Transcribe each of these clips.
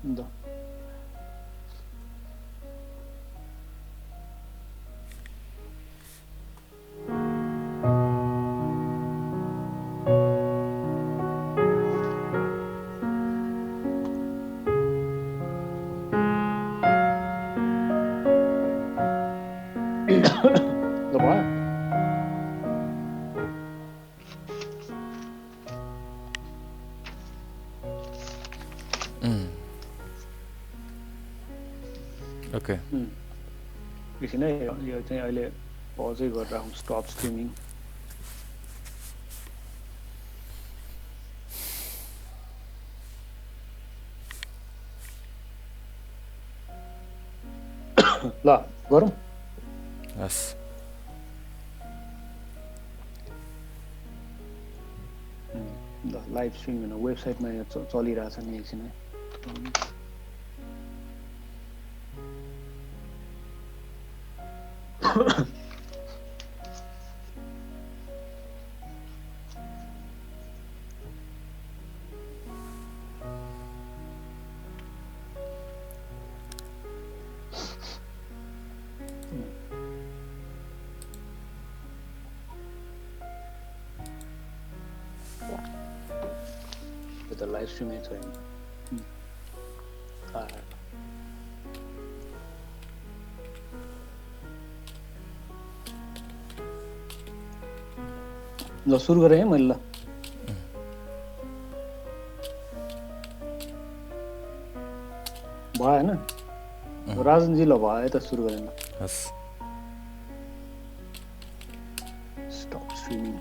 ल ल भयो ओके एकछिन है यो चाहिँ अहिले पजै गरेर राखौँ स्टप स्ट्रिमिङ ल गरौँ हस् ल लाइभ स्ट्रिम होइन वेबसाइटमा यहाँ चलिरहेछ नि एकछिन है त्यो त लाइभ स्ट्रिमै छैन ल सुरु गरेँ है मैले ल भयो होइन राजनजी ल भयो है त सुरु गरेँ ल हस् स्टप स्ट्रिमिङ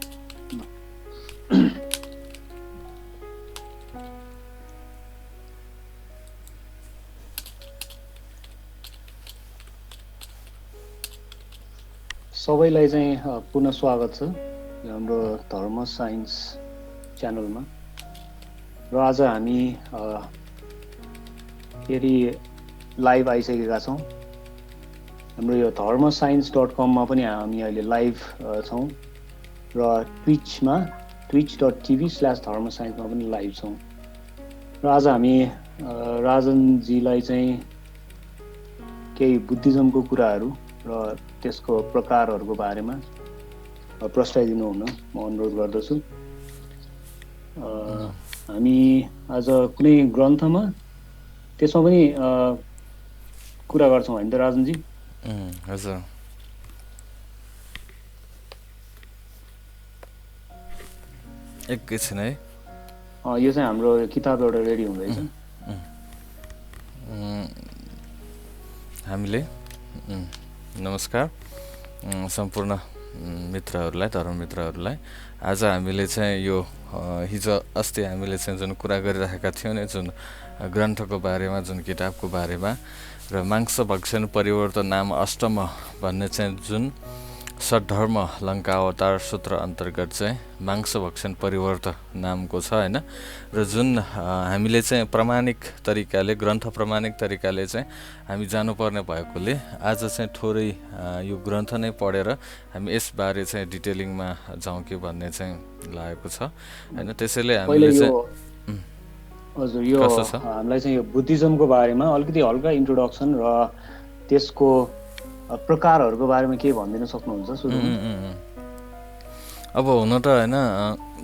सबैलाई चाहिँ पुनः स्वागत छ हाम्रो धर्म साइन्स च्यानलमा र आज हामी फेरि लाइभ आइसकेका छौँ हाम्रो यो dharmaScience.com पनि हामी अहिले लाइभ छौँ र ट्विचमा twitch.tv/dharmascience पनि लाइभ छौँ र आज हामी राजनजीलाई चाहिँ केही बुद्धिज्मको कुराहरू र त्यसको प्रकारहरूको बारेमा प्रस्ताइदिनु हुन म अनुरोध गर्दछु हामी आज कुनै ग्रन्थमा त्यसमा पनि कुरा गर्छौँ होइन त राजनजी हजुर एकैछिन है यो चाहिँ हाम्रो किताब एउटा रेडी हुँदैछ हामीले नमस्कार सम्पूर्ण मित्रहरूलाई धर्म मित्रहरूलाई आज हामीले चाहिँ यो हिजो अस्ति हामीले चाहिँ जुन कुरा गरिरहेका थियौँ नि जुन ग्रन्थको बारेमा जुन किताबको बारेमा र मांस भक्षण परिवर्तन नाम अष्टम भन्ने चाहिँ जुन सद्धर्म लङ्का अवतार सूत्र अन्तर्गत चाहिँ मांस भक्षण परिवर्तन नामको छ होइन र जुन हामीले चाहिँ प्रामाणिक तरिकाले ग्रन्थ प्रामाणिक तरिकाले चाहिँ हामी जानुपर्ने भएकोले आज चाहिँ थोरै यो ग्रन्थ नै पढेर हामी यसबारे चाहिँ डिटेलिङमा जाउँ कि भन्ने चाहिँ लागेको छ होइन त्यसैले हामीले चाहिँ हजुर यो हामीलाई चाहिँ यो बुद्धिज्मको बारेमा अलिकति हल्का इन्ट्रोडक्सन र त्यसको प्रकारहरूको बारेमा के भनिदिन सक्नुहुन्छ अब हुन त होइन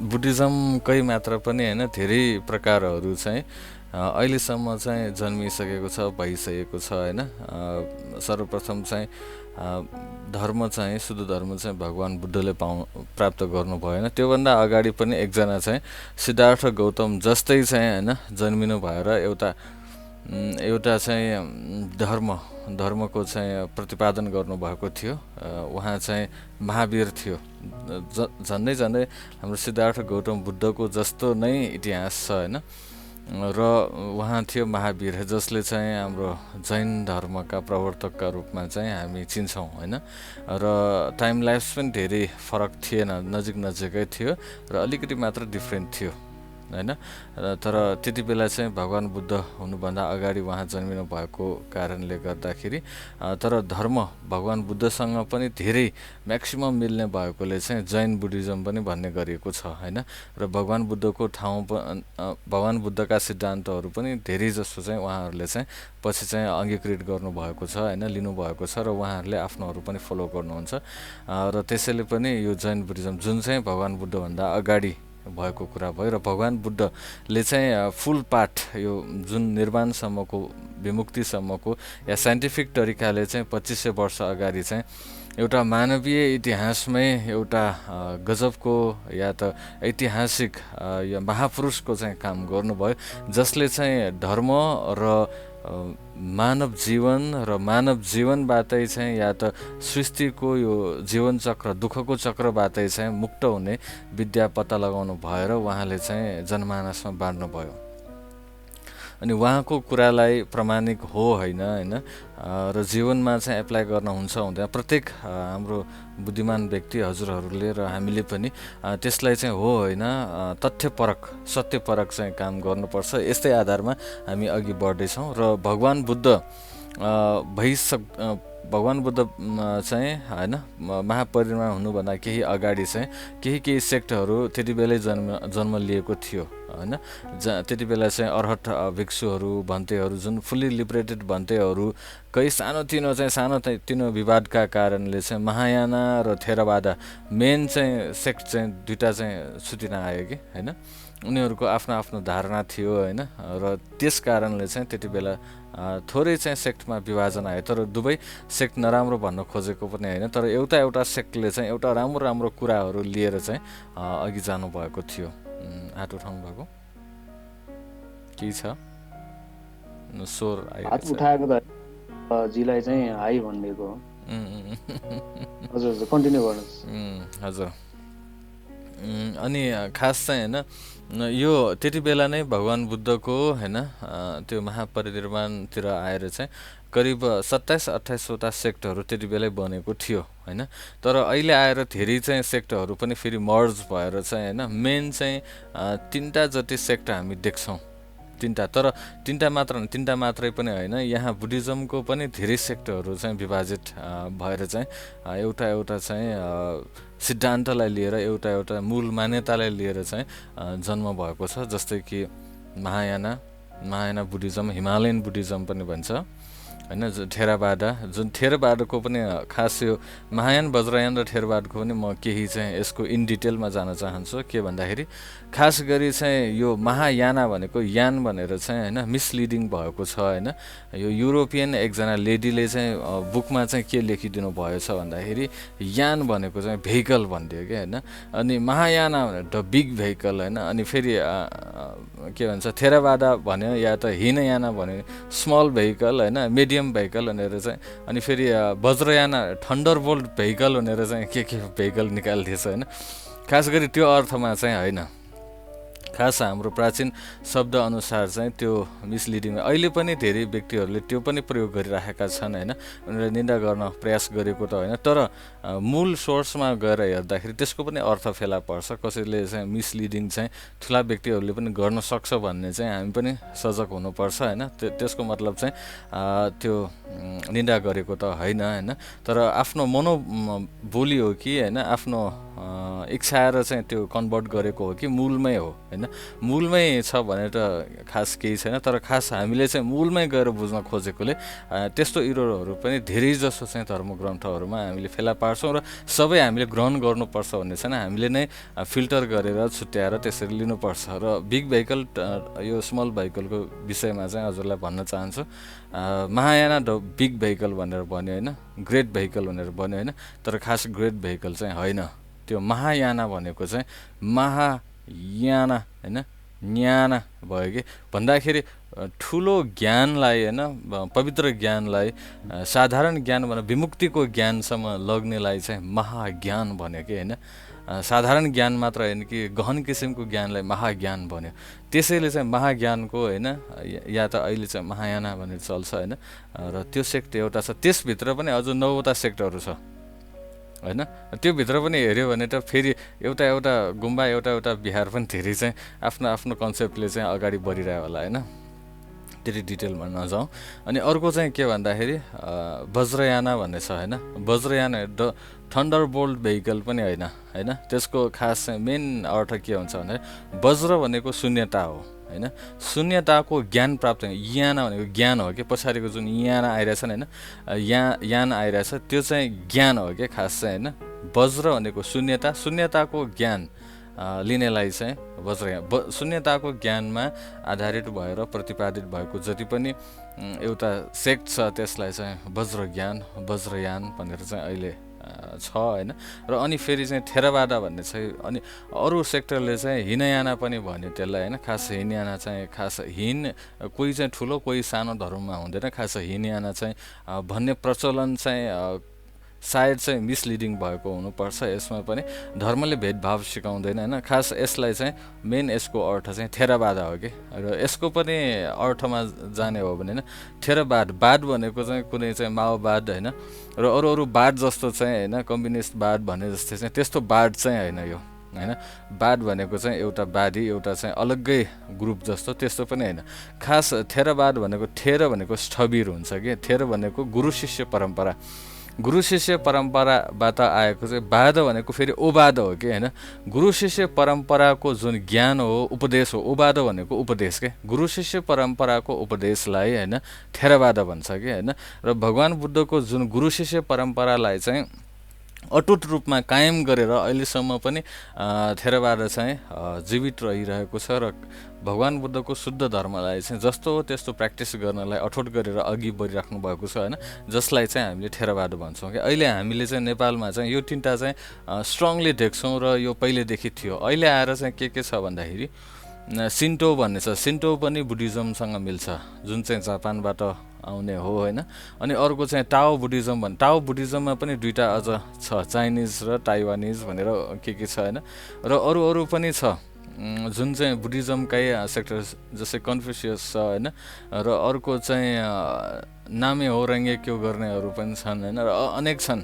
बुद्धिज्मकै मात्र पनि होइन धेरै प्रकारहरू चाहिँ अहिलेसम्म चाहिँ जन्मिसकेको छ भइसकेको छ होइन सर्वप्रथम चाहिँ धर्म चाहिँ शुद्ध धर्म चाहिँ भगवान् बुद्धले प्राप्त गर्नु भएन त्योभन्दा अगाडि पनि एकजना चाहिँ सिद्धार्थ गौतम जस्तै चाहिँ होइन जन्मिनु भएर एउटा चाहिँ धर्मको चाहिँ प्रतिपादन गर्नुभएको थियो उहाँ चाहिँ महावीर थियो झन्डै हाम्रो सिद्धार्थ गौतम बुद्धको जस्तो नै इतिहास छ होइन र उहाँ थियो महावीर जसले चाहिँ हाम्रो जैन धर्मका प्रवर्तकका रूपमा चाहिँ हामी चिन्छौँ होइन र टाइम लाइफ पनि धेरै फरक थिएन नजिकै थियो र अलिकति मात्र डिफ्रेन्ट थियो होइन। तर त्यति बेला चाहिँ भगवान् बुद्ध हुनुभन्दा अगाडि उहाँ जन्मिनु भएको कारणले गर्दाखेरि तर धर्म भगवान् बुद्धसँग पनि धेरै म्याक्सिमम मिल्ने भएकोले चाहिँ जैन बुद्धिज्म पनि भन्ने गरिएको छ होइन। र भगवान् बुद्धको ठाउँ भगवान् बुद्धका सिद्धान्तहरू पनि धेरै जस्तो चाहिँ उहाँहरूले चाहिँ पछि चाहिँ अङ्गीकृत गर्नुभएको छ होइन, लिनुभएको छ र उहाँहरूले आफ्नोहरू पनि फलो गर्नुहुन्छ। र त्यसैले पनि यो जैन बुद्धिज्म जुन चाहिँ भगवान् बुद्धभन्दा अगाडि भएको कुरा भयो र भगवान् बुद्धले चाहिँ फुल पाठ यो जुन निर्वाणसम्मको विमुक्तिसम्मको या साइन्टिफिक तरिकाले चाहिँ 2500 वर्ष अगाडि चाहिँ एउटा मानवीय इतिहासमै एउटा गजबको या त ऐतिहासिक या महापुरुषको चाहिँ काम गर्नुभयो, जसले चाहिँ धर्म र मानव जीवन र मानव जीवनबाटै चाहिँ या त सृष्टिको यो जीवन चक्र दुःखको चक्रबाटै चाहिँ मुक्त हुने विद्या पत्ता लगाउनु भएर उहाँले चाहिँ जनमानसमा बाँड्नुभयो। अनि उहाँको कुरालाई प्रामाणिक हो होइन होइन र जीवनमा चाहिँ एप्लाई गर्न हुन्छ हुँदैन प्रत्येक हाम्रो बुद्धिमान व्यक्ति हजुरहरूले र हामीले पनि त्यसलाई चाहिँ हो होइन तथ्यपरक सत्यपरक चाहिँ काम गर्नुपर्छ। यस्तै आधारमा हामी अघि बढ्दैछौँ र भगवान् बुद्ध भगवान् बुद्ध चाहिँ होइन महापरिनिर्वाण हुनुभन्दा केही अगाडि चाहिँ केही सेक्टहरू त्यति बेलै जन्म लिएको थियो होइन। त्यति बेला चाहिँ अर्हत भिक्षुहरू भन्तेहरू जुन फुल्ली लिबरेटेड भन्तेहरू कहीँ सानोतिनो विवादका कारणले चाहिँ महायाना र थेरवाद मेन चाहिँ सेक्ट चाहिँ दुईवटा चाहिँ छुटिन आयो कि होइन। उनीहरूको आफ्नो आफ्नो धारणा थियो होइन र त्यस कारणले चाहिँ त्यति बेला थोरै चाहिँ सेक्टमा विभाजन आयो। तर दुवै सेक्ट नराम्रो भन्न खोजेको पनि होइन, तर एउटा सेक्टले चाहिँ एउटा राम्रो कुराहरू लिएर चाहिँ अघि जानुभएको थियो। हात उठाउनु भएको के छ स्वर हात उठाएको त जीलाई चाहिँ हाई भनिदिएको हो। हजुर हजुर कन्टिन्यू गर्नुहोस्। हजुर अनि खास चाहिँ होइन यो त्यति बेला नै भगवान् बुद्धको होइन त्यो महापरिनिर्वाणतिर आएर चाहिँ करिब 27-28वटा सेक्टहरू त्यति बेलै बनेको थियो होइन। तर अहिले आएर धेरै चाहिँ सेक्टहरू पनि फेरि मर्ज भएर चाहिँ होइन मेन चाहिँ 3टा जति सेक्ट हामी देख्छौँ। 3टा तर 3टा मात्रै पनि होइन, यहाँ बुद्धिज्मको पनि धेरै सेक्टहरू चाहिँ विभाजित भएर चाहिँ एउटा चाहिँ सिद्धान्तलाई लिएर एउटा मूल मान्यतालाई लिएर चाहिँ जन्म भएको छ। जस्तै कि महायाना बुद्धिज्म, हिमालयन बुद्धिज्म पनि भन्छ होइन। जुन थेरवादको पनि खास यो महायान वज्रयान र थेरवादको पनि म केही चाहिँ यसको इन डिटेलमा जान चाहन्छु। के भन्दाखेरि खास गरी चाहिँ यो महायाना भनेको यान भनेर चाहिँ होइन मिसलिडिङ भएको छ होइन। यो युरोपियन एकजना लेडीले चाहिँ बुकमा चाहिँ के लेखिदिनु भएछ भन्दाखेरि यान भनेको चाहिँ भेहिकल भनिदियो क्या होइन। अनि महायाना भने द बिग भेहिकल होइन। अनि फेरि के भन्छ थेरावादा भन्यो या त हिनयाना भन्यो स्मल भेहिकल होइन, मिडियम भेहिकल भनेर चाहिँ। अनि फेरि वज्रयाना थन्डरबोल्ट भेहिकल भनेर चाहिँ के भेहिकल निकालिदिएछ होइन। खास गरी त्यो अर्थमा चाहिँ होइन, खास हाम्रो प्राचीन शब्द अनुसार चाहिँ त्यो मिसलिडिङ अहिले पनि धेरै व्यक्तिहरूले त्यो पनि प्रयोग गरिराखेका छन् होइन। उनीहरूले निन्दा गर्न प्रयास गरेको त होइन, तर मूल सोर्समा गएर हेर्दाखेरि त्यसको पनि अर्थ फेला पर्छ। कसैले चाहिँ मिसलिडिङ चाहिँ ठुला व्यक्तिहरूले पनि गर्न सक्छ भन्ने चाहिँ हामी पनि सजग हुनुपर्छ होइन। त्यसको मतलब चाहिँ त्यो निन्दा गरेको त होइन होइन, तर आफ्नो मनोबोली हो कि होइन, आफ्नो इच्छाएर चाहिँ त्यो कन्भर्ट गरेको हो कि मूलमै हो होइन। मूलमै छ भने त खास केही छैन, तर खास हामीले चाहिँ मूलमै गएर बुझ्न खोजेकोले त्यस्तो इरोरहरू पनि धेरै जसो चाहिँ धर्मग्रन्थहरूमा हामीले फेला पार्छौँ र सबै हामीले ग्रहण गर्नुपर्छ भन्ने छैन, हामीले नै फिल्टर गरेर छुट्याएर त्यसरी लिनुपर्छ। र बिग भेहिकल यो स्मल भेहिकलको विषयमा चाहिँ हजुरलाई भन्न चाहन्छु, महायाना द बिग भेहिकल भनेर भन्यो होइन, ग्रेट भेहिकल भनेर भन्यो होइन, तर खास ग्रेट भेहिकल चाहिँ होइन। त्यो महायाना भनेको चाहिँ महायाना होइन न्याना भयो कि भन्दाखेरि ठुलो ज्ञानलाई होइन, पवित्र ज्ञानलाई, साधारण ज्ञान भनेर विमुक्तिको ज्ञानसम्म लग्नेलाई चाहिँ महाज्ञान भन्यो कि होइन। साधारण ज्ञान मात्र होइन कि गहन किसिमको ज्ञानलाई महाज्ञान भन्यो। त्यसैले चाहिँ महाज्ञानको होइन या त अहिले चाहिँ महायाना भनेर चल्छ होइन। र त्यो सेक्ट एउटा छ, त्यसभित्र पनि अझ 9वटा सेक्टहरू छ होइन। त्यो भित्र पनि हेऱ्यो भने त फेरि एउटा एउटा गुम्बा एउटा एउटा बिहार पनि धेरै चाहिँ आफ्नो आफ्नो कन्सेप्टले चाहिँ अगाडि बढिरह्यो होला होइन, त्यति डिटेलमा नजाउँ। अनि अर्को चाहिँ के भन्दाखेरि वज्रयाना भन्ने छ होइन। वज्रयाना थन्डर बोल्ट भेहिकल पनि होइन होइन। त्यसको खास चाहिँ मेन अर्थ के हुन्छ भने वज्र भनेको शून्यता हो होइन। शून्यताको ज्ञान प्राप्त, याना भनेको ज्ञान हो कि पछाडिको जुन याना आइरहेछ नि होइन, यान आइरहेछ त्यो चाहिँ ज्ञान हो कि खास चाहिँ होइन। वज्र भनेको शून्यता, शून्यताको ज्ञान लिनेलाई चाहिँ वज्रयान, शून्यताको ज्ञानमा आधारित भएर प्रतिपादित भएको जति पनि एउटा सेक्ट छ त्यसलाई चाहिँ वज्रज्ञान वज्रयान भनेर चाहिँ अहिले छ होइन। र अनि फेरि चाहिँ थेरवादा भन्ने चाहिँ अनि अरू सेक्टरले चाहिँ हिनयाना पनि भन्यो त्यसलाई होइन। खास हिनयाना चाहिँ खास हिन कोही चाहिँ ठुलो कोही सानो धर्ममा हुँदैन, खास हिनयाना चाहिँ भन्ने प्रचलन चाहिँ सायद चाहिँ मिसलिडिङ भएको हुनुपर्छ। यसमा पनि धर्मले भेदभाव सिकाउँदैन होइन। खास यसलाई चाहिँ मेन यसको अर्थ चाहिँ थेरावादा हो कि। र यसको पनि अर्थमा जाने हो भने होइन, थेरावाद वाद भनेको चाहिँ कुनै चाहिँ माओवाद होइन र अरू अरू वाद जस्तो चाहिँ होइन, कम्युनिस्ट वाद भने जस्तै चाहिँ त्यस्तो वाद चाहिँ होइन यो होइन। वाद भनेको चाहिँ एउटा वादी एउटा चाहिँ अलग्गै ग्रुप जस्तो त्यस्तो पनि होइन। खास थेरावाद भनेको थेर भनेको स्थविर हुन्छ कि, थेर भनेको गुरु शिष्य परम्परा, गुरु शिष्य परम्पराबाट आएको चाहिँ वाद भनेको फेरि ओवाद हो कि होइन। गुरु शिष्य परम्पराको जुन ज्ञान हो उपदेश हो, ओवाद भनेको उपदेश के, गुरु शिष्य परम्पराको उपदेशलाई होइन थेरवाद भन्छ कि होइन। र भगवान् बुद्धको जुन गुरु शिष्य परम्परालाई चाहिँ अटुट रूपमा कायम गरेर अहिलेसम्म पनि थेरवाद चाहिँ जीवित रहिरहेको छ। र भगवान् बुद्धको शुद्ध धर्मलाई चाहिँ जस्तो हो त्यस्तो प्र्याक्टिस गर्नलाई अठोट गरेर अघि बढिराख्नु भएको छ होइन, जसलाई चाहिँ हामीले थेरवाद भन्छौँ कि। अहिले हामीले चाहिँ नेपालमा चाहिँ यो तिनवटा चाहिँ स्ट्रङली देख्छौँ र यो पहिलेदेखि थियो। अहिले आएर चाहिँ के छ भन्दाखेरि सिन्टो भन्ने छ, सिन्टो पनि बुद्धिज्मसँग मिल्छ जुन चाहिँ जापानबाट आउने हो होइन। अनि अर्को चाहिँ टाओ बुद्धिज्म भन्ने, टाओ बुद्धिज्ममा पनि दुईवटा अझ छ, चाइनिज र ताइवानिज भनेर के छ होइन। र अरू अरू पनि छ जुन चाहिँ बुद्धिज्मकै सेक्टर जस्तै कन्फ्युसियस छ होइन। र अर्को चाहिँ नामे हो रङ्गे क्यो गर्नेहरू पनि छन् होइन। र अनेक छन्।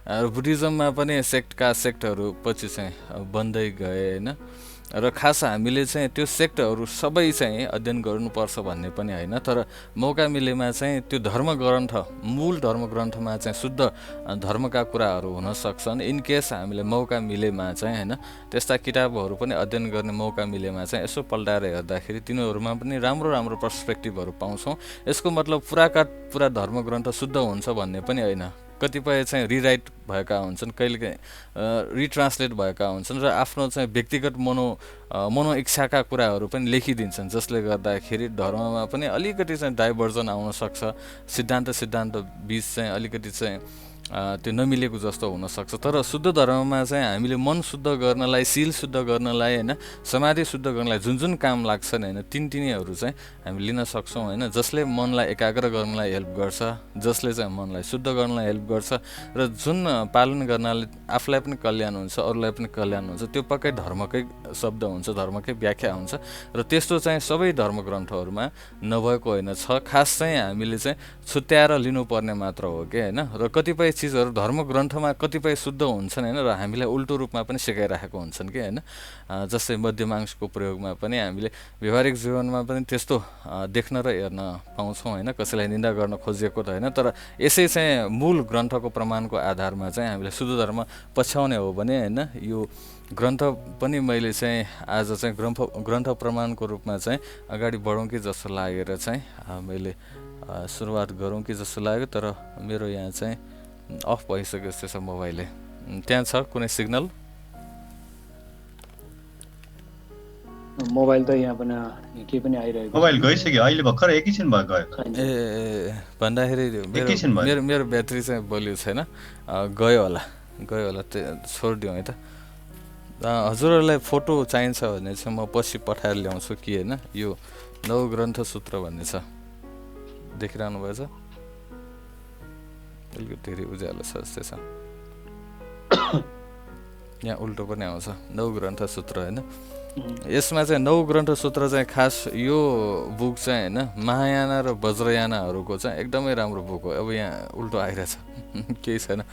र बुद्धिज्ममा पनि सेक्टहरू पछि चाहिँ बन्दै गए होइन। र खास हामीले चाहिँ त्यो सेक्टहरू सबै चाहिँ अध्ययन गर्नुपर्छ भन्ने पनि होइन, तर मौका मिलेमा चाहिँ त्यो धर्मग्रन्थ मूल धर्मग्रन्थमा चाहिँ शुद्ध धर्मका कुराहरू हुन सक्छन्। इनकेस हामीले मौका मिलेमा चाहिँ होइन त्यस्ता किताबहरू पनि अध्ययन गर्ने मौका मिलेमा चाहिँ यसो पल्टाएर हेर्दाखेरि तिनीहरूमा पनि राम्रो राम्रो पर्सपेक्टिभहरू पाउँछौँ। यसको मतलब पुराका पुरा धर्मग्रन्थ शुद्ध हुन्छ भन्ने पनि होइन। कतिपय चाहिँ रिराइट भएका हुन्छन्, कहिलेकाहीँ रिट्रान्सलेट भएका हुन्छन् र आफ्नो चाहिँ व्यक्तिगत मनो इच्छाका कुराहरू पनि लेखिदिन्छन्, जसले गर्दाखेरि धर्ममा पनि अलिकति चाहिँ डाइभर्जन आउन सक्छ। सिद्धान्त बिच चाहिँ अलिकति चाहिँ त्यो नमिलेको जस्तो हुनसक्छ। तर शुद्ध धर्ममा चाहिँ हामीले मन शुद्ध गर्नलाई, शील शुद्ध गर्नलाई होइन, समाधि शुद्ध गर्नलाई जुन जुन काम लाग्छन् होइन तिनीहरू चाहिँ हामी लिन सक्छौँ होइन। जसले मनलाई एकाग्र गर्नलाई हेल्प गर्छ, जसले चाहिँ मनलाई शुद्ध गर्नलाई हेल्प गर्छ र जुन पालन गर्नाले आफूलाई पनि कल्याण हुन्छ अरूलाई पनि कल्याण हुन्छ, त्यो पक्कै धर्मकै शब्द हुन्छ, धर्मकै व्याख्या हुन्छ। र त्यस्तो चाहिँ सबै धर्मग्रन्थहरूमा नभएको होइन छ। खास चाहिँ हामीले चाहिँ छुट्याएर लिनुपर्ने मात्र हो कि होइन। र कतिपय चिजहरू धर्मग्रन्थमा कतिपय शुद्ध हुन्छन् होइन, र हामीलाई उल्टो रूपमा पनि सिकाइराखेको हुन्छन् कि होइन। जस्तै मध्यमांशको प्रयोगमा पनि हामीले व्यवहारिक जीवनमा पनि त्यस्तो देख्न र हेर्न पाउँछौँ होइन। कसैलाई निन्दा गर्न खोजिएको त होइन, तर यसै चाहिँ मूल ग्रन्थको प्रमाणको आधारमा चाहिँ हामीले शुद्ध धर्म पछ्याउने हो भने होइन यो ग्रन्थ पनि मैले चाहिँ आज चाहिँ ग्रन्थ प्रमाणको रूपमा चाहिँ अगाडि बढौँ कि जस्तो लागेर चाहिँ मैले सुरुवात गरौँ कि जस्तो लाग्यो। तर मेरो यहाँ चाहिँ अफ भइसक्यो जस्तो छ मोबाइलले। त्यहाँ छ कुनै सिग्नल? मोबाइल त यहाँ पनि केही पनि आइरहेको, मोबाइल गइसक्यो अहिले भर्खर एकैछिन भयो गयो। ए भन्दाखेरि मेरो ब्याट्री चाहिँ बलियो छैन, गयो होला त्यो छोडिदिउँ है त। हजुरहरूलाई फोटो चाहिन्छ भने चाहिँ म पछि पठाएर ल्याउँछु कि होइन। यो नवग्रन्थ सूत्र भन्ने छ, देखिरहनु भएछ? अलिकति धेरै उज्यालो छ जस्तै छ। यहाँ उल्टो पनि आउँछ नवग्रन्थ सूत्र होइन। यसमा चाहिँ नवग्रन्थ सूत्र चाहिँ खास यो बुक चाहिँ होइन महायाना र वज्रयानाहरूको चाहिँ एकदमै राम्रो बुक हो। अब यहाँ उल्टो आइरहेछ केही छैन।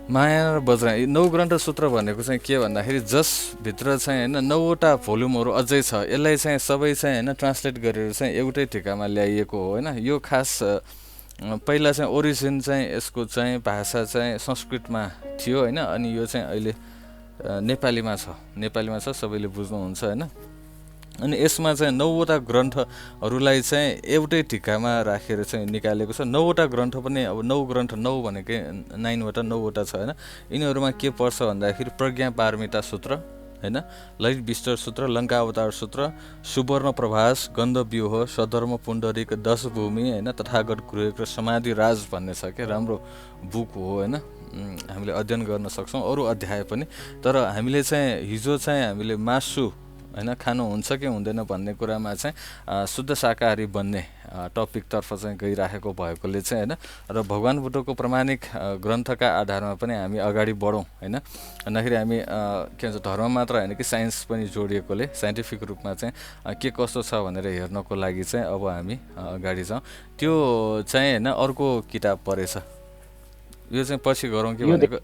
माया र वज्र, यी 9 ग्रन्थ सूत्र भनेको चाहिँ के भन्दाखेरि जसभित्र चाहिँ होइन 9वटा भोल्युमहरू अझै छ। यसलाई चाहिँ सबै चाहिँ होइन ट्रान्सलेट गरेर चाहिँ एउटै ठेकामा ल्याइएको हो होइन। यो खास पहिला चाहिँ ओरिजिन चाहिँ यसको चाहिँ भाषा चाहिँ संस्कृतमा थियो होइन। अनि यो चाहिँ अहिले नेपालीमा छ, सबैले बुझ्नुहुन्छ होइन। अनि यसमा चाहिँ 9वटा ग्रन्थहरूलाई चाहिँ एउटै ठिक्कामा राखेर चाहिँ निकालेको छ। 9वटा ग्रन्थ पनि अब 9 ग्रन्थ, 9 भनेकै 9वटा छ होइन। यिनीहरूमा के पर्छ भन्दाखेरि प्रज्ञा पारमिता सूत्र होइन, ललित विस्तर सूत्र, लङ्का अवतार सूत्र, सुवर्ण प्रभास, गन्ध व्यूह, सधर्म पुण्डरीक, 10 भूमि होइन, तथागत गृह र समाधि राज भन्ने छ क्या। राम्रो बुक हो होइन, हामीले अध्ययन गर्न सक्छौँ अरू अध्याय पनि। तर हामीले चाहिँ हिजो चाहिँ हामीले मासु होइन खानुहुन्छ कि हुँदैन भन्ने कुरामा चाहिँ शुद्ध शाकाहारी बन्ने टपिकतर्फ चाहिँ गइराखेको भएकोले चाहिँ होइन। र भगवान् बुद्धको प्रमाणिक ग्रन्थका आधारमा पनि हामी अगाडि बढौँ होइन। भन्दाखेरि हामी के भन्छ धर्म मात्र होइन कि साइन्स पनि जोडिएकोले साइन्टिफिक रूपमा चाहिँ के कस्तो छ भनेर हेर्नको लागि चाहिँ अब हामी अगाडि जाउँ। त्यो चाहिँ होइन अर्को किताब परेछ, यो चाहिँ पछि गरौँ कि भनेको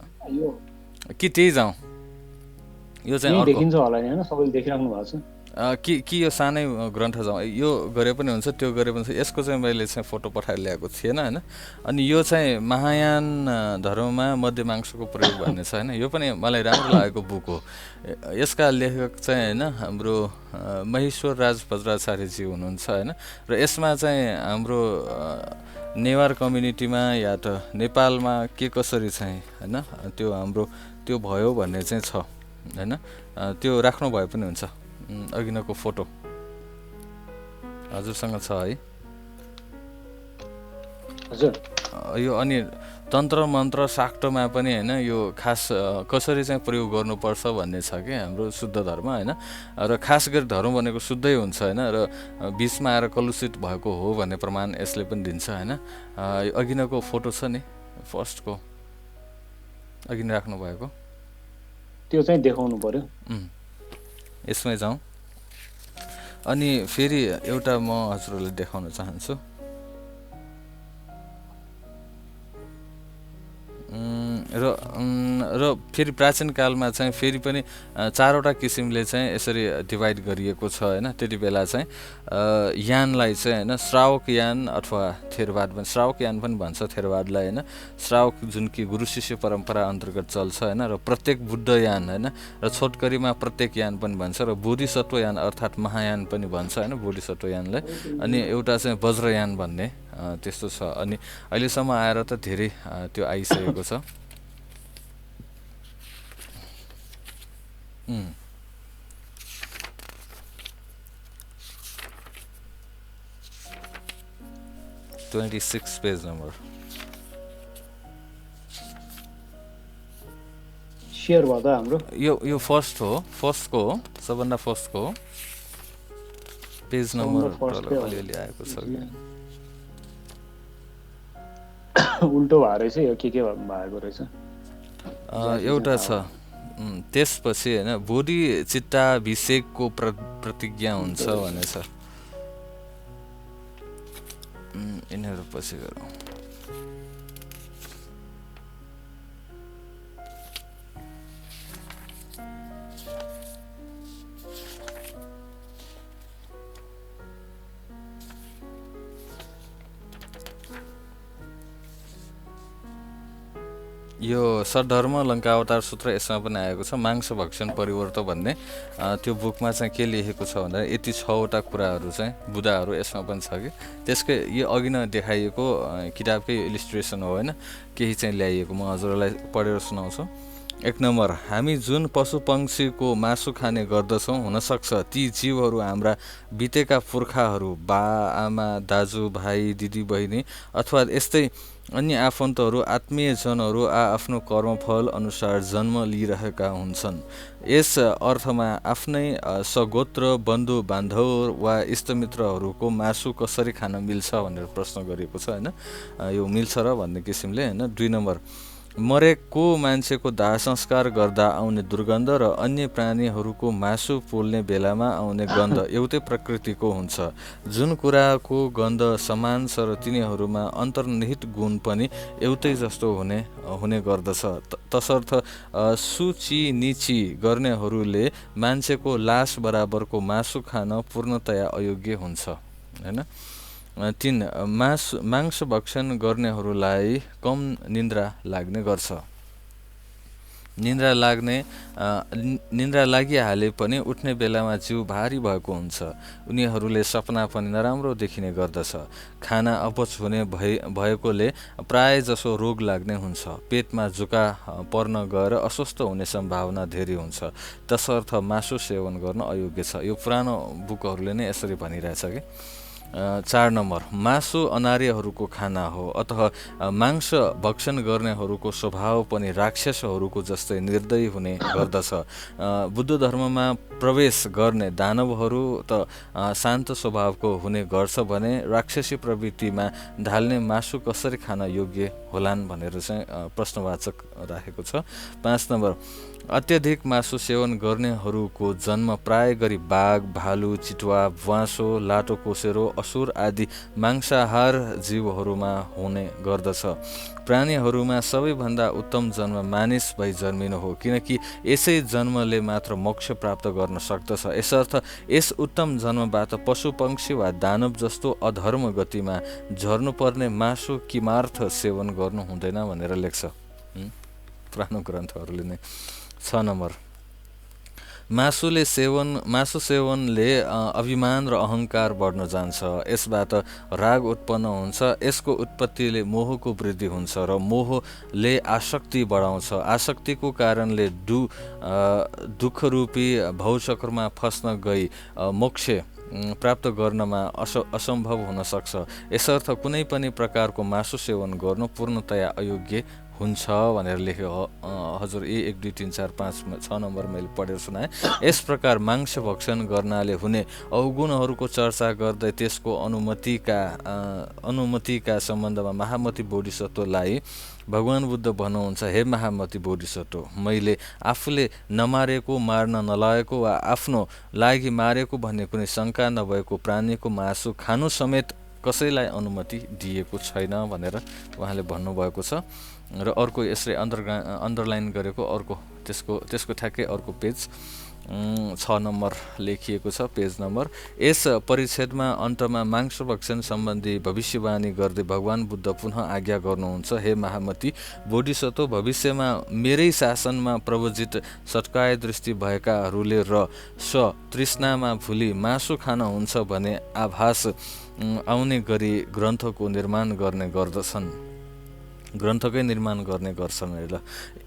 कि त्यही जाउँ। यो चाहिँ अर्को देखिन्छ होला नि होइन, सबैले देखिराख्नु भएको छ कि यो सानै ग्रन्थ जाउँ, यो गरे पनि हुन्छ त्यो गरे पनि हुन्छ। यसको चाहिँ मैले चाहिँ फोटो पठाएर ल्याएको थिएन होइन। अनि यो चाहिँ महायान धर्ममा मध्यमांशको प्रयोग भन्ने छ होइन। यो पनि मलाई राम्रो लागेको बुक हो। यसका लेखक चाहिँ होइन हाम्रो महेश्वर राज वज्राचार्यजी हुनुहुन्छ होइन। र यसमा चाहिँ हाम्रो नेवार कम्युनिटीमा या त नेपालमा के कसरी चाहिँ होइन त्यो हाम्रो त्यो भयो भन्ने चाहिँ छ होइन। त्यो राख्नु भए पनि हुन्छ। अघिनको फोटो हजुरसँग छ है हजुर। यो अनि तन्त्र मन्त्र शाक्तमा पनि होइन यो खास कसरी चाहिँ प्रयोग गर्नुपर्छ भन्ने छ कि हाम्रो शुद्ध धर्म होइन। र खास गरी धर्म भनेको शुद्धै हुन्छ होइन। र बिचमा आएर कलुषित भएको हो भन्ने प्रमाण यसले पनि दिन्छ होइन। अघिनको फोटो छ नि फर्स्टको, अघि नै राख्नु भएको त्यो चाहिँ देखाउनु पर्यो। यसमै जाउँ। अनि फेरि एउटा म हजुरहरूलाई देखाउन चाहन्छु। र फेरि प्राचीन कालमा चाहिँ फेरि पनि 4वटा किसिमले चाहिँ यसरी डिभाइड गरिएको छ होइन। त्यति बेला चाहिँ यानलाई चाहिँ होइन श्रावक यान अथवा थेरवाद पनि, श्रावक यान पनि भन्छ थेरवादलाई होइन। श्रावक जुन कि गुरु शिष्य परम्परा अन्तर्गत चल्छ होइन। र प्रत्येक बुद्ध यान होइन, र छोटकरीमा प्रत्येक यान पनि भन्छ। र बोधिसत्व यान अर्थात् महायान पनि भन्छ होइन बोधिसत्व यानलाई। अनि एउटा चाहिँ वज्रयान भन्ने त्यस्तो छ। अनि अहिलेसम्म आएर त धेरै त्यो आइसकेको छ। 26 पेज नम्बर सेयर भयो त हाम्रो यो फर्स्टको हो सबभन्दा फर्स्टको हो। पेज नम्बर अलिअलि आएको छ उल्टो भएको रहेछ। यो के भएको रहेछ एउटा छ। त्यसपछि होइन बोधि चित्ताभिषेकको प्रतिज्ञा हुन्छ भन्ने छ। यिनीहरू पछि गरौँ। यो सद्धर्म लङ्का अवतार सूत्र यसमा पनि आएको छ। मांस भक्षण परिवर्त भन्ने त्यो बुकमा चाहिँ के लेखेको छ भन्दा यति 6वटा कुराहरू चाहिँ बुदाहरू यसमा पनि छ कि त्यसकै यो अघि नै देखाइएको किताबकै इलिस्ट्रेसन हो होइन। केही चाहिँ ल्याइएको म हजुरलाई पढेर सुनाउँछु। 1 नम्बर, हामी जुन पशु पंक्षीको मासु खाने गर्दछौँ हुनसक्छ ती जीवहरू हाम्रा बितेका पुर्खाहरू, बा आमा, दाजु भाइ, दिदी बहिनी अथवा यस्तै अन्य आफन्तहरू, आत्मीयजनहरू आफ्नो कर्मफल अनुसार जन्म लिइरहेका हुन्छन्। यस अर्थमा आफ्नै सगोत्र बन्धु बान्धव वा इष्टमित्रहरूको मासु कसरी खान मिल्छ भनेर प्रश्न गरिएको छ होइन। यो मिल्छ र भन्ने किसिमले होइन। 2 नम्बर, मरेको मान्छेको दाह संस्कार गर्दा आउने दुर्गन्ध र अन्य प्राणीहरूको मासु पोल्ने बेलामा आउने गन्ध एउटै प्रकृतिको हुन्छ। जुन कुराको गन्ध समान छ र तिनीहरूमा अन्तर्निहित गुण पनि एउटै जस्तो हुने गर्दछ। तसर्थ सुचिनिची गर्नेहरूले मान्छेको लास बराबरको मासु खान पूर्णतया अयोग्य हुन्छ, हैन। 3. मांस भक्षण गर्नेहरूलाई कम निन्द्रा लाग्ने गर्छ। निन्द्रा लागिहाले पनि उठ्ने बेलामा जिउ भारी भएको हुन्छ। उनीहरूले सपना पनि नराम्रो देखिने गर्दछ। खाना अपच हुने भएकोले प्राय जसो रोग लाग्ने हुन्छ। पेटमा जुका पर्न गएर अस्वस्थ हुने सम्भावना धेरै हुन्छ। तसर्थ मासु सेवन गर्न अयोग्य छ। यो पुरानो बुकहरूले नै यसरी भनिरहेछ कि। 4 नम्बर, मासु अनार्यहरूको खाना हो, अतः मांस भक्षण गर्नेहरूको स्वभाव पनि राक्षसहरूको जस्तै निर्दयी हुने गर्दछ। बुद्ध धर्ममा प्रवेश गर्ने दानवहरू त शान्त स्वभावको हुने गर्छ भने राक्षसी प्रवृत्तिमा ढाल्ने मासु कसरी खान योग्य होलान् भनेर चाहिँ प्रश्नवाचक राखेको छ। 5 नम्बर, अत्यधिक मासु सेवन गर्नेहरूको जन्म प्राय गरी बाघ, भालु, चितुवा, ब्वाँसो, लाटोकोसेरो, असुर आदि मांसाहार जीवहरूमा हुने गर्दछ। प्राणीहरूमा सबैभन्दा उत्तम जन्म मानिस भई जन्मिनु हो, किनकि यसै जन्मले मात्र मोक्ष प्राप्त गर्न सक्दछ। यसर्थ यस उत्तम जन्मबाट पशु पक्षी वा दानव जस्तो अधर्म गतिमा झर्नुपर्ने मासु किमार्थ सेवन गर्नु हुँदैन भनेर लेख्छ पुरानो ग्रन्थहरूले नै। 6 नम्बर, मासु सेवनले अभिमान र अहङ्कार बढ्न जान्छ। यसबाट राग उत्पन्न हुन्छ। यसको उत्पत्तिले मोहको वृद्धि हुन्छ र मोहले आसक्ति बढाउँछ। आसक्तिको कारणले दुःखरूपी भवचक्रमा फस्न गई मोक्ष प्राप्त गर्नमा असम्भव हुन सक्छ। यसर्थ कुनै पनि प्रकारको मासु सेवन गर्नु पूर्णतया अयोग्य हुन्छ भनेर लेख्यो हजुर। 1, 2, 3, 4, 5, 6 नम्बर मैले पढेर सुनाएँ। यस प्रकार मांस भक्षण गर्नाले हुने अवगुणहरूको चर्चा गर्दै त्यसको अनुमतिका सम्बन्धमा महामती बोधिसत्वलाई भगवान बुद्ध भन्नुहुन्छ, हे महामती बोधिसत्व, मैले आफूले नमारेको, मार्न नलागेको वा आफ्नो लागि मारेको भन्ने कुनै शङ्का नभएको प्राणीको मासु खानु समेत कसैलाई अनुमति दिएको छैन भनेर उहाँले भन्नुभएको छ। र अर्को यसले अन्डरलाइन गरेको अर्को त्यसको ठ्याक्कै अर्को पेज 6 नम्बर लेखिएको छ, पेज नम्बर। यस परिच्छेदमा अन्तमा मांस भक्षण सम्बन्धी भविष्यवाणी गर्दै भगवान बुद्ध पुनः आज्ञा गर्नुहुन्छ, हे महामती बोधिसत्व, भविष्यमा मेरै शासनमा प्रवजित सट्काए दृष्टि भएकाहरूले र तृष्णामा भुली मासु खान हुन्छ भने आभास आउने गरी ग्रन्थकै निर्माण गर्ने गर्छन्।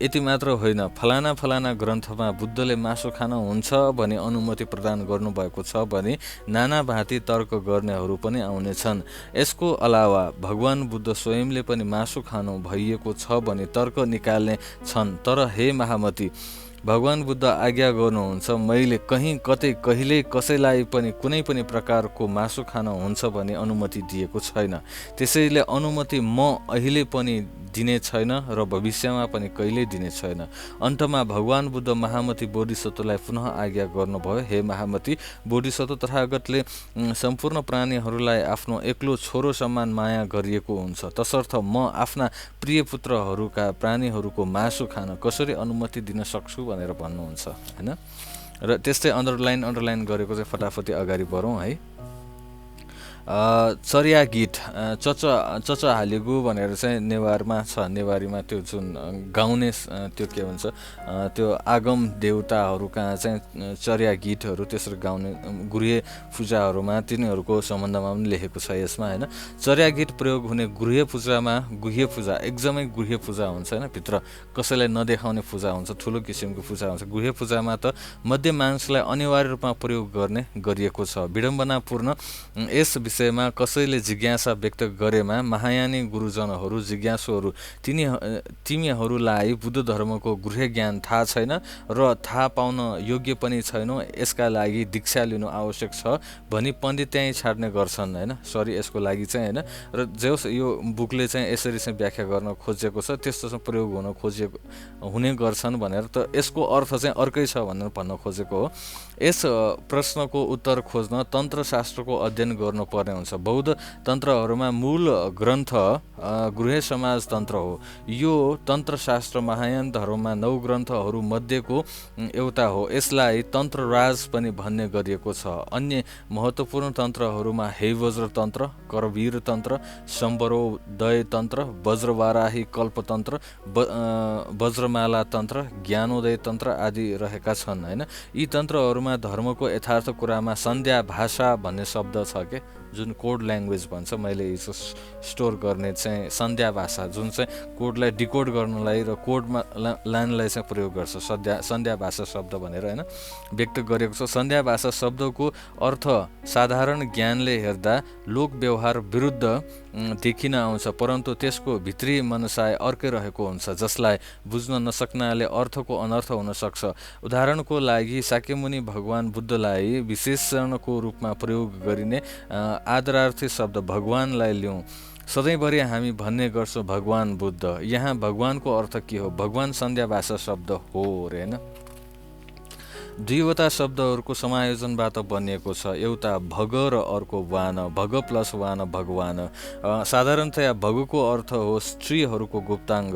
यति मात्र होइन, फलाना ग्रन्थमा बुद्धले मासु खान हुन्छ भने अनुमति प्रदान गर्नुभएको छ भने नाना भाँति तर्क गर्नेहरू पनि आउनेछन्। यसको अलावा भगवान बुद्ध स्वयंले पनि मासु खानु भइएको छ भने तर्क निकाल्ने छन्। तर हे महामती, भगवान बुद्ध आज्ञा गर्नुहुन्छ, मैले कहीँ कतै कहिल्यै कसैलाई पनि कुनै पनि प्रकारको मासु खान हुन्छ भन्ने अनुमति दिएको छैन। त्यसैले अनुमति म अहिले पनि दिने छैन र भविष्यमा पनि कहिल्यै दिने छैन। अन्तमा भगवान बुद्ध महामती बोधिसत्वलाई पुनः आज्ञा गर्नुभयो, हे महामती बोधिसत्व, तथागतले सम्पूर्ण प्राणीहरूलाई आफ्नो एक्लो छोरो समान माया गरिएको हुन्छ। तसर्थ म आफ्ना प्रिय पुत्रहरूका प्राणीहरूको मासु खान कसरी अनुमति दिन सक्छु भनेर भन्नुहुन्छ, हैन। र त्यस्तै अन्डरलाइन गरेको चाहिँ फटाफटी अगाडि बढौँ है। चर्या गीत चच हालेगु भनेर चाहिँ नेवारमा छ। नेवारीमा त्यो जुन गाउने त्यो के भन्छ, त्यो आगम देवताहरू कहाँ चाहिँ चर्या गीतहरू त्यसरी गाउने गृह पूजाहरूमा तिनीहरूको सम्बन्धमा पनि लेखेको छ यसमा, होइन। चर्या गीत प्रयोग हुने गृह पूजा एकदमै गृह पूजा हुन्छ, होइन। भित्र कसैलाई नदेखाउने पूजा हुन्छ, ठुलो किसिमको पूजा हुन्छ। गृह पूजामा त मध्य मांसलाई अनिवार्य रूपमा प्रयोग गरिएको छ। विडम्बनापूर्ण यस विषयमा कसैले जिज्ञासा व्यक्त गरेमा महायानी गुरुजनहरू जिज्ञासुहरू तिमीहरूलाई बुद्ध धर्मको गृह ज्ञान थाहा छैन र थाहा पाउन योग्य पनि छैनौ, यसका लागि दीक्षा लिनु आवश्यक छ भनी पण्डित त्यहीँ छाड्ने गर्छन् होइन। सरी यसको लागि चाहिँ होइन। र जस यो बुकले चाहिँ यसरी चाहिँ व्याख्या गर्न खोजेको छ त्यस्तो चाहिँ प्रयोग हुने गर्छन् भनेर, त यसको अर्थ चाहिँ अर्कै छ भनेर भन्न खोजेको हो। यस प्रश्नको उत्तर खोज्न तन्त्रशास्त्रको अध्ययन गर्नुपर्ने हुन्छ। बौद्ध तन्त्रहरूमा मूल ग्रन्थ गृह समाज तन्त्र हो। यो तन्त्रशास्त्र महायान धर्ममा 9 ग्रन्थहरू मध्येको एउटा हो। यसलाई तन्त्रराज पनि भन्ने गरिएको छ। अन्य महत्त्वपूर्ण तन्त्रहरूमा हैवज्र तन्त्र, करवीर तन्त्र, सम्बरोदय तन्त्र, वज्रवाराही कल्पतन्त्र, वज्रमाला तन्त्र, ज्ञानोदय तन्त्र आदि रहेका छन् होइन। यी तन्त्रहरूमा धर्मको यथार्थ कुरामा सन्ध्या भाषा भन्ने शब्द छ के, जुन कोड ल्याङ्ग्वेज भन्छ, मैले यसो स्टोर गर्ने चाहिँ सन्ध्या भाषा, जुन चाहिँ कोडलाई डिकोड गर्नलाई र कोडमा लानलाई चाहिँ प्रयोग गर्छ, सन्ध्या भाषा शब्द भनेर होइन व्यक्त गरेको छ। सन्ध्या भाषा शब्दको अर्थ साधारण ज्ञानले हेर्दा लोक व्यवहार विरुद्ध देखिन आउँछ, परन्तु त्यसको भित्री मनसाय अर्कै रहेको हुन्छ, जसलाई बुझ्न नसक्नाले अर्थको अनर्थ हुन सक्छ। उदाहरणको लागि शाक्यमुनि भगवान बुद्धलाई विशेषणको रूपमा प्रयोग गरिने आदरार्थी शब्द भगवानलाई लिउँ। सधैँभरि हामी भन्ने गर्छौँ भगवान बुद्ध। यहाँ भगवानको अर्थ के हो? भगवान सन्ध्या भाषा शब्द हो रे होइन। दुईवटा शब्दहरूको समायोजनबाट बनिएको छ, एउटा भग र अर्को वान। भग प्लस वान भगवान। साधारणतया भगको अर्थ हो स्त्रीहरूको गुप्ताङ्ग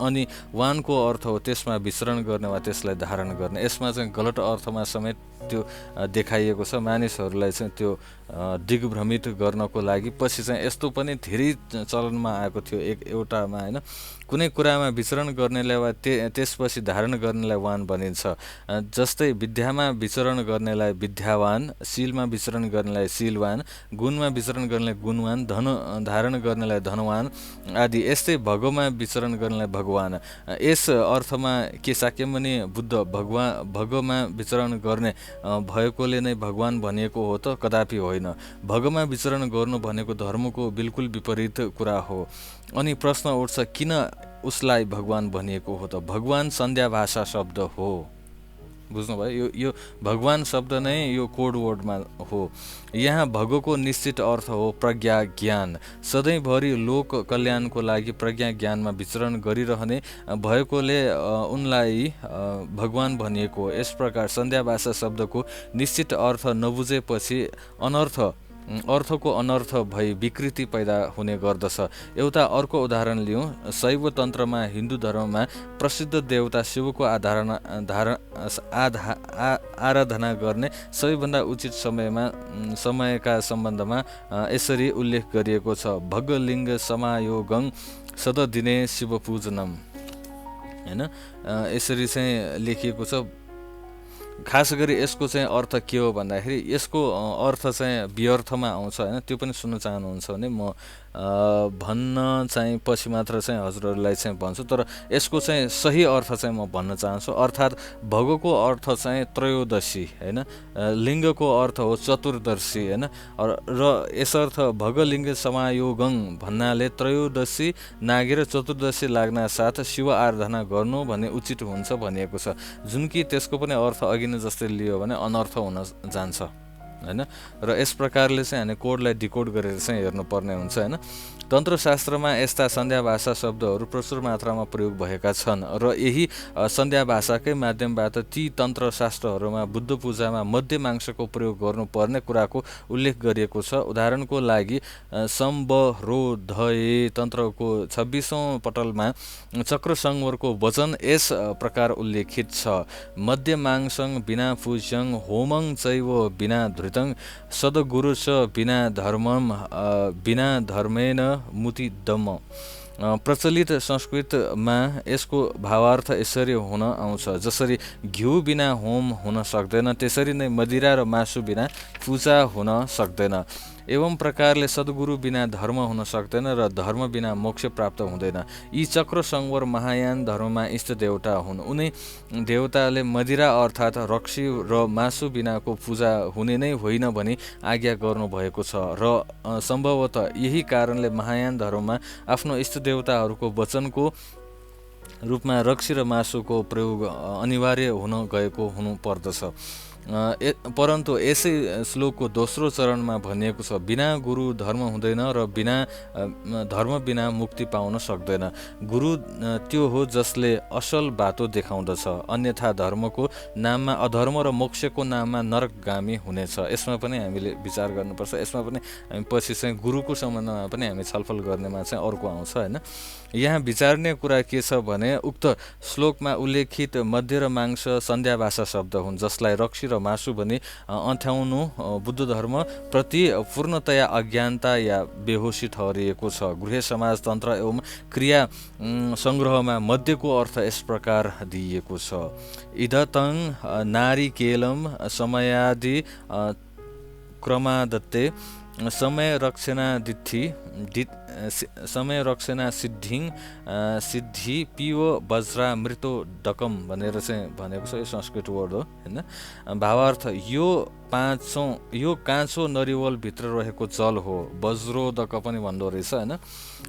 अनि वानको अर्थ हो त्यसमा विचरण गर्ने वा त्यसलाई धारण गर्ने। यसमा चाहिँ गलत अर्थमा समेत त्यो देखाइएको छ मानिसहरूलाई चाहिँ त्यो दिग्भ्रमित गर्नको लागि। पछि चाहिँ यस्तो पनि धेरै चलनमा आएको थियो एउटामा होइन, कुनै कुरामा विचरण गर्नेलाई वा त्यसपछि धारण गर्नेलाई वान भनिन्छ। जस्तै विद्यामा विचरण गर्नेलाई विद्यावान, शीलमा विचरण गर्नेलाई शीलवान, गुणमा विचरण गर्नेलाई गुणवान, धन धारण गर्नेलाई धनवान आदि। यस्तै भगमा विचरण गर्नेलाई भगवान। यस अर्थमा के शाक्यमुनि बुद्ध भगमा विचरण गर्ने भएकोले नै भगवान भनिएको हो त? कदापि होइन। भगमा विचरण गर्नु भनेको धर्मको बिल्कुल विपरीत कुरा हो। अनि प्रश्न उठ्छ किन उसलाई भगवान भनिएको हो त? भगवान सन्ध्या भाषा शब्द हो, बुझ्नुभयो? यो भगवान शब्द नै यो कोड वर्डमा हो। यहाँ भगको निश्चित अर्थ हो प्रज्ञा ज्ञान। सधैँभरि लोक कल्याणको लागि प्रज्ञा ज्ञानमा विचरण गरिरहने भएकोले उनलाई भगवान भनिएको हो। यस प्रकार सन्ध्या भाषा शब्दको निश्चित अर्थ नबुझेपछि अर्थको अनर्थ भई विकृति पैदा हुने गर्दछ। एउटा अर्को उदाहरण लिउँ। शैव तन्त्रमा हिन्दू धर्ममा प्रसिद्ध देवता शिवको आराधना गर्ने सबैभन्दा उचित समयका सम्बन्धमा यसरी उल्लेख गरिएको छ। भगलिङ्ग समायोगं सददिने शिवपूजनम होइन, यसरी चाहिँ लेखिएको छ। खास गरी यसको चाहिँ अर्थ के हो भन्दाखेरि यसको अर्थ चाहिँ व्यर्थमा आउँछ होइन। त्यो पनि सुन्न चाहनुहुन्छ भने म भन्न चाहिँ पछि मात्र चाहिँ हजुरहरूलाई चाहिँ भन्छु, तर यसको चाहिँ सही अर्थ चाहिँ म भन्न चाहन्छु। अर्थात् भगको अर्थ चाहिँ त्रयोदशी होइन, लिङ्गको अर्थ हो चतुर्दशी होइन। र यसर्थ भगलिङ्ग समायोगं भन्नाले त्रयोदशी नागेर चतुर्दशी लाग्न साथ शिव आराधना गर्नु भन्ने उचित हुन्छ भनिएको छ, जुन कि त्यसको पनि अर्थ अघि नै जस्तै लियो भने अनर्थ हुन जान्छ होइन। र यस प्रकारले चाहिँ हामी कोडलाई डिकोड गरेर चाहिँ हेर्नुपर्ने हुन्छ होइन। तन्त्रशास्त्रमा यस्ता सन्ध्या भाषा शब्दहरू प्रचुर मात्रामा प्रयोग भएका छन् र यही सन्ध्या भाषाकै माध्यमबाट ती तन्त्रशास्त्रहरूमा बुद्ध पूजामा मध्य मांसको प्रयोग गर्नुपर्ने कुराको उल्लेख गरिएको छ। उदाहरणको लागि सम्बरोधय तन्त्रको 26औं पटलमा चक्र संवरको वचन यस प्रकार उल्लेखित छ। मध्य मांसं बिना पूज्यं होमं चैव बिना धृतं सद्गुरु च बिना धर्मं बिना धर्मेन मुति दम। प्रचलित संस्कृतमा यसको भावार्थ यसरी हुन आउँछ, जसरी घिउ बिना होम हुन सक्दैन त्यसरी नै मदिरा र मासु बिना पूजा हुन सक्दैन। एवं प्रकारले सद्गुरु बिना धर्म हुन सक्दैन र धर्म बिना मोक्ष प्राप्त हुँदैन। यी चक्र संवर महायान धर्ममा इष्ट देवता हुन्। उनी देवताले मदिरा अर्थात् रक्सी र मासु बिनाको पूजा हुने नै होइन भनी आज्ञा गर्नुभएको छ र सम्भवतः यही कारणले महायान धर्ममा आफ्नो इष्ट देवताहरूको वचनको रूपमा रक्सी र मासुको प्रयोग अनिवार्य हुन गएको हुनुपर्दछ। परन्तु यसै श्लोकको दोस्रो चरणमा भनिएको छ, बिना गुरु धर्म हुँदैन र धर्म बिना मुक्ति पाउन सक्दैन। गुरु त्यो हो जसले असल बाटो देखाउँदछ, अन्यथा धर्मको नाममा अधर्म र मोक्षको नाममा नरकगामी हुनेछ। यसमा पनि हामीले विचार गर्नुपर्छ। यसमा पनि हामी पछि चाहिँ गुरुको सम्बन्धमा पनि हामी छलफल गर्नेमा चाहिँ अर्को आउँछ होइन। यहाँ विचार्ने कुरा के छ भने उक्त श्लोकमा उल्लेखित मध्य र मांस सन्ध्याभाषा शब्द हुन्, जसलाई रक्सी र मासु भनी अन्त्याउनु बुद्ध धर्म प्रति पूर्णतया अज्ञानता या बेहोसी ठहरिएको छ। गृह समाजतन्त्र एवं क्रिया सङ्ग्रहमा मध्यको अर्थ यस प्रकार दिइएको छ, इदतं नारिकेलम समयादि क्रमादत्ते समय रक्षणा सिद्धि पियो वज्रा मृतो डकम भनेर चाहिँ भनेको छ। यो संस्कृत वर्ड हो होइन। भावार्थ यो काँचो नरिवलभित्र रहेको जल हो, वज्रोदक पनि भन्दो रहेछ होइन।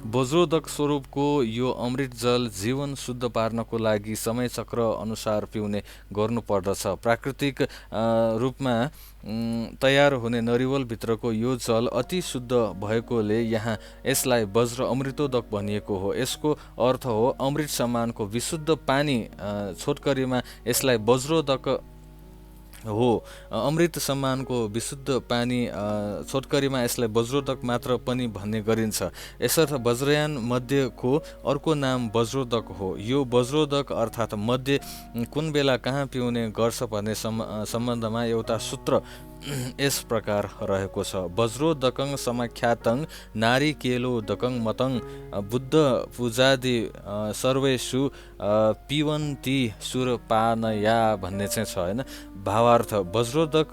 वज्रोदक स्वरूपको यो अमृत जल जीवन शुद्ध पार्नको लागि समय चक्र अनुसार पिउने गर्नुपर्दछ। प्राकृतिक रूपमा तयार हुने नरिवलभित्रको यो जल अति शुद्ध भएकोले यहाँ यसलाई वज्र अमृतोदक भनिएको हो। यसको अर्थ हो अमृत समानको विशुद्ध पानी। छोटकरीमा यसलाई वज्रोदक हो। अमृत सम्मानको विशुद्ध पानी छोटकरीमा यसलाई वज्रोदक मात्र पनि भन्ने गरिन्छ। यसर्थ वज्रयान मध्यको अर्को नाम वज्रोदक हो। यो वज्रोदक अर्थात् मध्य कुन बेला कहाँ पिउने गर्छ भन्ने सम्बन्धमा एउटा सूत्र यस प्रकार रहेको छ, वज्रोदकं समाख्यातं नारिकेलोदकं मतं बुद्ध पूजादि सर्वेषु पिबन्ति सुरपानया भन्ने चाहिँ छ होइन। भावार्थ वज्रोदक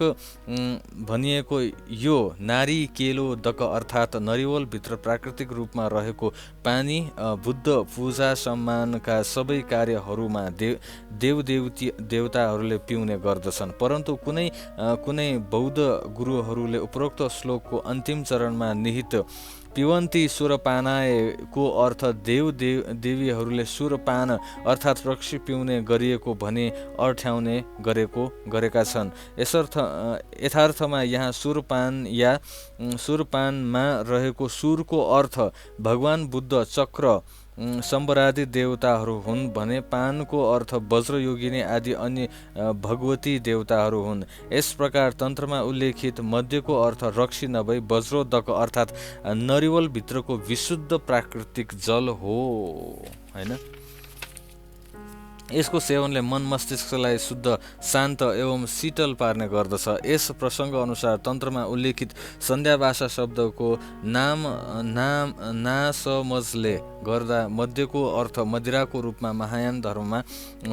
भनिएको यो नारिकेलोदक अर्थात् नरिवलभित्र प्राकृतिक रूपमा रहेको पानी बुद्ध पूजा सम्मानका सबै कार्यहरूमा देवताहरूले पिउने गर्दछन्। परन्तु कुनै बौद्ध गुरुहरूले उपरोक्त श्लोकको अन्तिम चरणमा निहित पिबन्ति सुरपानायको अर्थ देवीहरूले सुरपान अर्थात् रक्सी पिउने गरिएको भनी अर्थ्याउने गरेका छन्। यथार्थमा यहाँ सुरपान या सुरपानमा रहेको सुरको अर्थ भगवान बुद्ध चक्र सम्बरादि देवताहरू हुन् भने पानको अर्थ वज्रयोगिनी आदि अन्य भगवती देवताहरू हुन्। यस प्रकार तन्त्रमा उल्लेखित मध्यको अर्थ रक्सी नभई वज्रोदक अर्थात् नरिवलभित्रको विशुद्ध प्राकृतिक जल हो होइन। यसको सेवनले मन मस्तिष्कलाई शुद्ध, शान्त एवं शीतल पार्ने गर्दछ। यस प्रसङ्ग अनुसार तन्त्रमा उल्लेखित सन्ध्याभाषा शब्दको नासमझले गर्दा मध्यको अर्थ मदिराको रूपमा महायान धर्ममा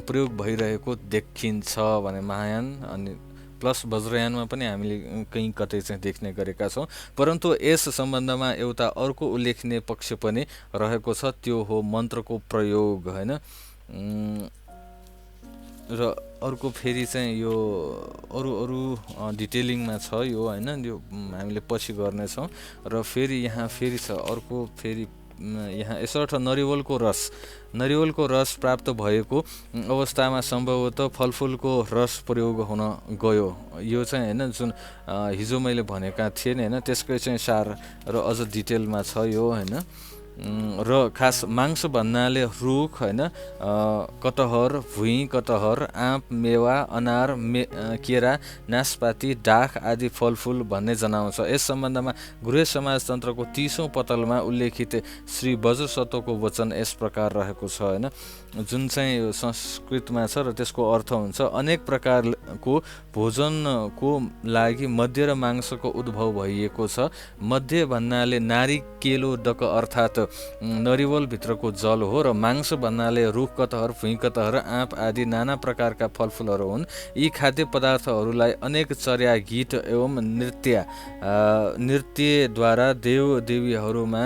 प्रयोग भइरहेको देखिन्छ भने महायान अनि प्लस वज्रयानमा पनि हामीले कहीँ कतै चाहिँ देख्ने गरेका छौँ। परन्तु यस सम्बन्धमा एउटा अर्को उल्लेखनीय पक्ष पनि रहेको छ, त्यो हो मन्त्रको प्रयोग होइन। र अर्को फेरि चाहिँ यो अरू डिटेलिङमा छ यो होइन, यो हामीले पछि गर्नेछौँ। र फेरि यहाँ फेरि छ अर्को फेरि यहाँ यसर्थ नरिवलको रस प्राप्त भएको अवस्थामा सम्भवतः फलफुलको रस प्रयोग हुन गयो। यो चाहिँ होइन जुन हिजो मैले भनेका थिएँ होइन त्यसकै चाहिँ सार र अझ डिटेलमा छ यो होइन। र खास मांस भन्नाले रुख होइन, कटहर, भुइँ कटहर, आँप, मेवा, अनार, केरा, नासपाती, डाख आदि फलफुल भन्ने जनाउँछ। यस सम्बन्धमा गृह समाजतन्त्रको 30औं पतलमा उल्लेखित श्री वज्रसत्वको वचन यस प्रकार रहेको छ होइन, जुन चाहिँ यो संस्कृतमा छ र त्यसको अर्थ हुन्छ अनेक प्रकारको भोजनको लागि मध्य र मांसको उद्भव भइएको छ। मध्य भन्नाले नारिकेलोदक अर्थात् नरिवलभित्रको जल हो र मांस भन्नाले रुख कटहर, भुइँ कटहर, आँप आदि नाना प्रकारका फलफुलहरू हुन्। यी खाद्य पदार्थहरूलाई अनेक चर्या, गीत एवं नृत्यद्वारा देव देवीहरूमा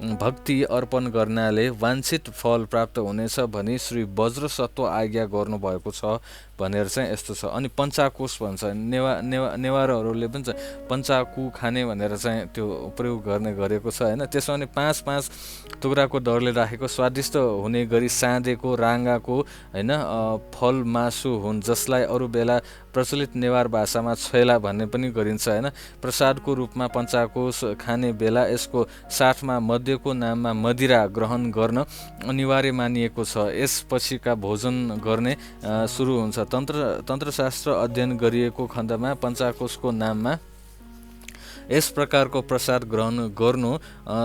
भक्ति अर्पण गर्नाले वाञ्छित फल प्राप्त हुनेछ भनी श्री वज्रसत्व आज्ञा गर्नुभएको छ भनेर चाहिँ यस्तो छ। अनि पञ्चाकोष भन्छ, नेवारहरूले पनि पञ्चाकु खाने भनेर चाहिँ त्यो प्रयोग गर्ने गरेको छ होइन। त्यसमा पनि 5-5 टुक्राको डरले राखेको स्वादिष्ट हुने गरी साँधेको राँगाको होइन फल मासु हुन्, जसलाई अरू बेला प्रचलित नेवार भाषामा छैला भन्ने पनि गरिन्छ होइन। प्रसादको रूपमा पञ्चाकोष खाने बेला यसको साथमा मध्यको नाममा मदिरा ग्रहण गर्न अनिवार्य मानिएको छ। यसपछिका भोजन गर्ने सुरु हुन्छ। तन्त्रशास्त्र अध्ययन गरिएको खण्डमा पञ्चाकोषको नाममा यस प्रकारको प्रसाद ग्रहण गर्नु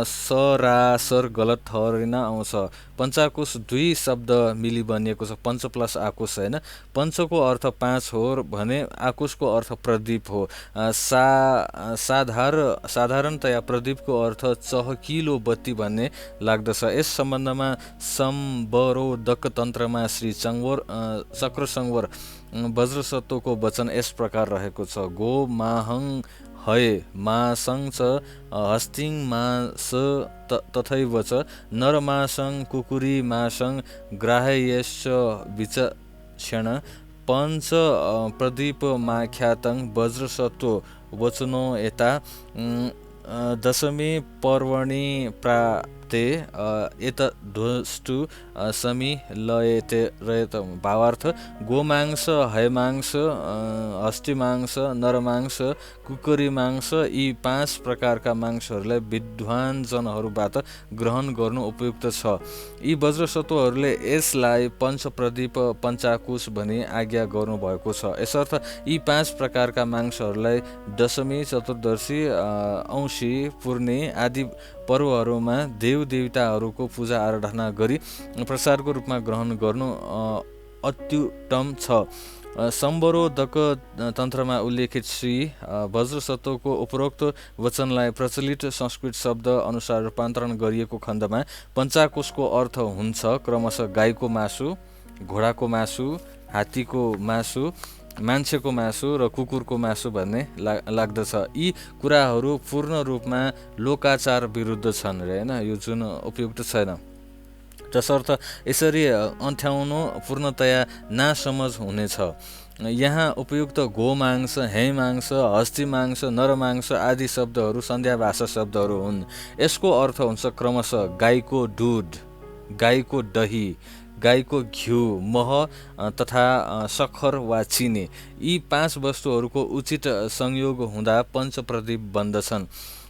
सरासर गलत ठहरिन आउँछ। पञ्चाकोष 2 शब्द मिली बनिएको छ, पञ्च प्लस आकोष होइन। पञ्चको अर्थ 5 हो भने आकोषको अर्थ प्रदीप हो। साधारणतया प्रदीपको अर्थ चहकिलो बत्ती भन्ने लाग्दछ। यस सम्बन्धमा सम्बरोधक तन्त्रमा श्री चक्रसंवर वज्रसत्वको वचन यस प्रकार रहेको छ। गो माहङ हय मासङ च हस्तिङ मास तथैव च नरमासङ कुकुरी मासङ ग्राह्यश्च विचक्षण पञ्च प्रदीपमाख्यातं वज्रसत्व वचनो यता दशमी पर्वणि प्राप्ते एतद्वस्तु समी लयते रयत। भावार्थ गोमांस, हयमांस, हस्तीमांस, नरमांस, कुकुरी मांस यी 5 प्रकारका मांसहरूलाई विद्वानजनहरूबाट ग्रहण गर्नु उपयुक्त छ। यी वज्रसत्वहरूले यसलाई पञ्चप्रदीप पञ्चाकुश भनी आज्ञा गर्नुभएको छ। यसर्थ यी 5 प्रकारका मांसहरूलाई दशमी, चतुर्दशी, औँसी, पूर्णे आदि पर्वहरूमा देव देवताहरूको पूजा आराधना गरी प्रसादको रूपमा ग्रहण गर्नु अत्युत्तम छ। सम्बरोधक तन्त्रमा उल्लेखित श्री वज्रसत्वको उपरोक्त वचनलाई प्रचलित संस्कृत शब्द अनुसार रूपान्तरण गरिएको खण्डमा पञ्चाकोषको अर्थ हुन्छ क्रमशः गाईको मासु, घोडाको मासु, हात्तीको मासु, मान्छेको मासु र कुकुरको मासु भन्ने लाग्दछ। यी कुराहरू पूर्ण रूपमा लोकाचार विरुद्ध छन् रे होइन, यो जुन उपयुक्त छैन। तसर्थ यसरी अन्ठ्याउनु पूर्णतया नासमझ हुनेछ। यहाँ उपयुक्त गोमांस, हैमांस, हस्तीमांस, नरमांस आदि शब्दहरू सन्ध्या भाषा शब्दहरू हुन्। यसको अर्थ हुन्छ क्रमशः गाईको दुध, गाईको दही, गाईको घिउ, मह तथा सक्खर वा चिनी। यी 5 वस्तुहरूको उचित संयोग हुँदा पञ्चप्रदीप बन्दछन्।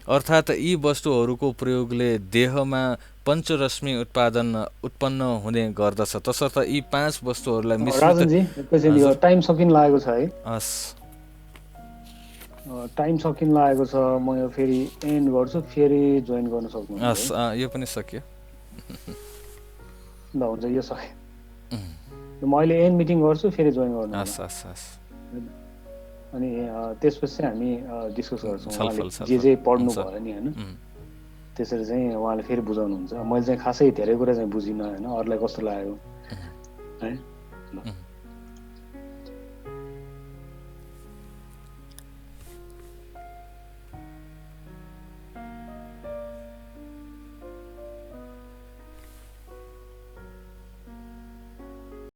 अर्थात् यी वस्तुहरूको प्रयोगले देहमा पञ्चरश्मि उत्पन्न हुने गर्दछ। तसर्थ यी 5 वस्तुहरूलाई मिश्रित टाइम सकिन लागेको छ है। हस्, टाइम सकिन लागेको छ। म यो फेरि एन्ड गर्छु, फेरि जोइन गर्न सक्नुहुन्छ। हस्, यो पनि सक्यो। ल हुन्छ, यो सके। म अहिले एन्ड मिटिङ गर्छु, फेरि जोइन गर्नु। हस् हस् हस्। अनि त्यसपछि हामी डिस्कस गर्छौँ। छलफल जे पढ्नु भयो नि होइन, त्यसरी चाहिँ उहाँले फेरि बुझाउनुहुन्छ। मैले चाहिँ खासै धेरै कुरा चाहिँ बुझिनँ होइन, अरूलाई कस्तो लाग्यो है। ल